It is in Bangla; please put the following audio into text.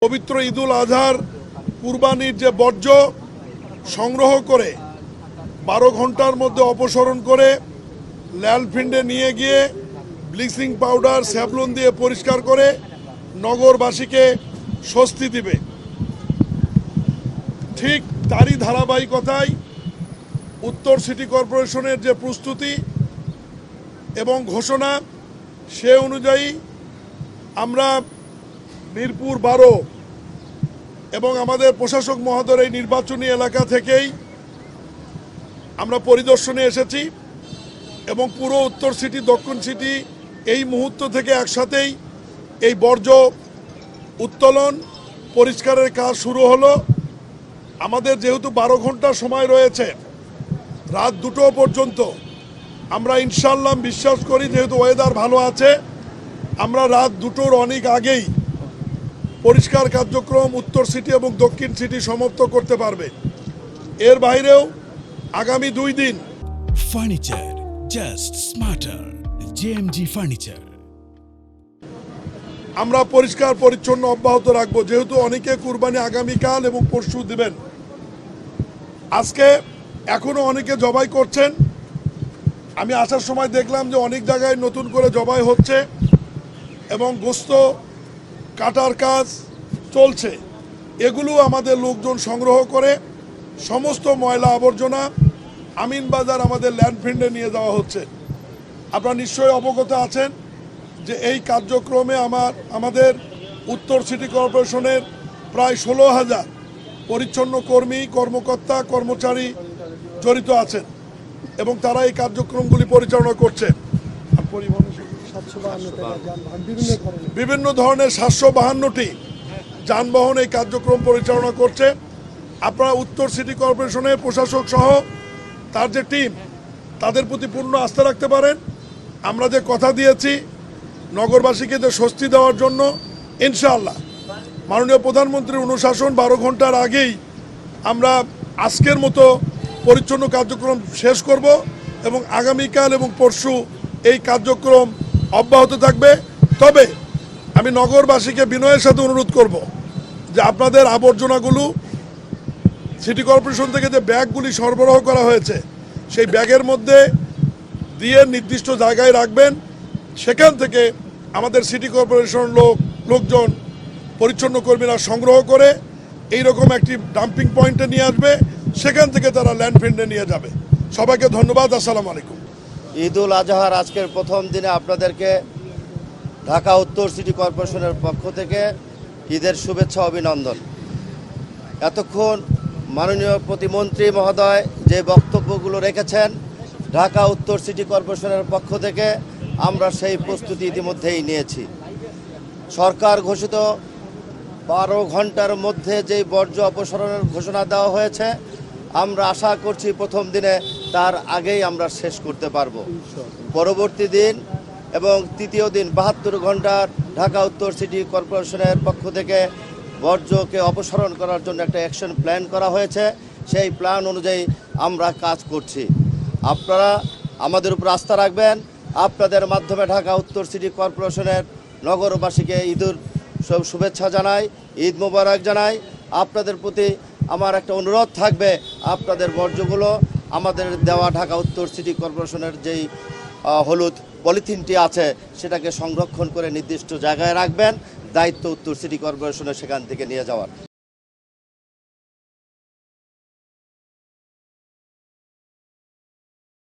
পবিত্র ঈদুল আজহার কুরবানির যে বর্জ্য সংগ্রহ করে 12 ঘন্টার মধ্যে অপসারণ করে ল্যান্ডফিল্ডে নিয়ে গিয়ে ব্লিচিং পাউডার স্যাভলন দিয়ে পরিষ্কার করে নগরবাসীকে স্বস্তি দিবে। ঠিক তারই ধারাবাহিকতায় উত্তর সিটি কর্পোরেশনের যে প্রস্তুতি এবং ঘোষণা সে অনুযায়ী আমরা মিরপুর 12 এবং আমাদের প্রশাসক মহোদয়ের এই নির্বাচনী এলাকা থেকেই আমরা পরিদর্শনে এসেছি এবং পুরো উত্তর সিটি দক্ষিণ সিটি এই মুহূর্ত থেকে একসাথেই এই বর্জ্য উত্তোলন পরিষ্কারের কাজ শুরু হলো। আমাদের যেহেতু 12 ঘন্টা সময় রয়েছে, রাত 2টো পর্যন্ত আমরা ইনশাল্লাহ বিশ্বাস করি, যেহেতু ওয়েদার ভালো আছে, আমরা রাত 2টোর অনেক আগেই পরিষ্কার কার্যক্রম উত্তর সিটি এবং দক্ষিণ সিটি সমাপ্ত করতে পারবে। এর বাইরেও আগামী 2 দিন furniture just smarter JMG furniture আমরা পরিষ্কার পরিচ্ছন্ন অব্যাহত রাখবো। যেহেতু অনেকে কুরবানি আগামীকাল এবং পরশু দিবেন, আজকে এখনো অনেকে জবাই করছেন। আমি আসার সময় দেখলাম যে অনেক জায়গায় নতুন করে জবাই হচ্ছে এবং গোশত কাটার কাজ চলছে। এগুলো আমাদের লোকজন সংগ্রহ করে সমস্ত ময়লা আবর্জনা আমিনবাজার আমাদের ল্যান্ডফিল্ডে নিয়ে যাওয়া হচ্ছে। আপনারা নিশ্চয়ই অবগত আছেন যে এই কার্যক্রমে আমাদের উত্তর সিটি কর্পোরেশনের প্রায় 16,000 পরিচ্ছন্ন কর্মী, কর্মকর্তা, কর্মচারী জড়িত আছেন এবং তারা এই কার্যক্রমগুলি পরিচালনা করছে। বিভিন্ন ধরনের 752টি যানবাহন এই কার্যক্রম পরিচালনা করছে। আপনারা উত্তর সিটি কর্পোরেশনের প্রশাসক সহ তার যে টিম, তাদের প্রতি পূর্ণ আস্থা রাখতে পারেন। আমরা যে কথা দিয়েছি নগরবাসীকে যে স্বস্তি দেওয়ার জন্য, ইনশাআল্লাহ মাননীয় প্রধানমন্ত্রীর অনুশাসন 12 ঘন্টার আগেই আমরা আজকের মতো পরিচ্ছন্ন কার্যক্রম শেষ করব এবং আগামীকাল এবং পরশু এই কার্যক্রম অব্যাহত থাকবে। তবে আমি নগরবাসীকে বিনয়ের সাথে অনুরোধ করব যে আপনাদের আবর্জনাগুলো সিটি কর্পোরেশন থেকে যে ব্যাগগুলি সরবরাহ করা হয়েছে সেই ব্যাগের মধ্যে দিয়ে নির্দিষ্ট জায়গায় রাখবেন। সেখান থেকে আমাদের সিটি কর্পোরেশন লোকজন পরিচ্ছন্ন কর্মীরা সংগ্রহ করে এইরকম একটি ডাম্পিং পয়েন্টে নিয়ে আসবে, সেখান থেকে তারা ল্যান্ডফিল্ডে নিয়ে যাবে। সবাইকে ধন্যবাদ। আসসালামু আলাইকুম। ঈদুল আজহার আজকের প্রথম দিনে আপনাদেরকে ঢাকা উত্তর সিটি কর্পোরেশনের পক্ষ থেকে ঈদের শুভেচ্ছা অভিনন্দন। এতক্ষণ মাননীয় প্রতিমন্ত্রী মহোদয় যে বক্তব্যগুলো রেখেছেন, ঢাকা উত্তর সিটি কর্পোরেশনের পক্ষ থেকে আমরা সেই প্রস্তুতি ইতিমধ্যেই নিয়েছি। সরকার ঘোষিত 12 ঘন্টার মধ্যে যেই বর্জ্য অপসারণের ঘোষণা দেওয়া হয়েছে, আমরা আশা করছি প্রথম দিনে তার আগেই আমরা শেষ করতে পারবো। পরবর্তী দিন এবং তৃতীয় দিন 72 ঘন্টার ঢাকা উত্তর সিটি কর্পোরেশনের পক্ষ থেকে বর্জ্যকে অপসারণ করার জন্য একটা অ্যাকশন প্ল্যান করা হয়েছে। সেই প্ল্যান অনুযায়ী আমরা কাজ করছি। আপনারা আমাদের উপর আস্থা রাখবেন। আপনাদের মাধ্যমে ঢাকা উত্তর সিটি কর্পোরেশনের নগরবাসীকে ঈদের শুভেচ্ছা জানাই, ঈদ মোবারক জানাই। আপনাদের প্রতি আমার একটা অনুরোধ থাকবে, আপনাদের বর্জ্যগুলো আমাদের দেওয়া ঢাকা উত্তর সিটি কর্পোরেশনের যেই হলুদ পলিথিনটি আছে সেটাকে সংরক্ষণ করে নির্দিষ্ট জায়গায় রাখবেন। দায়িত্ব উত্তর সিটি কর্পোরেশনের সেখান থেকে নিয়ে যাওয়ার।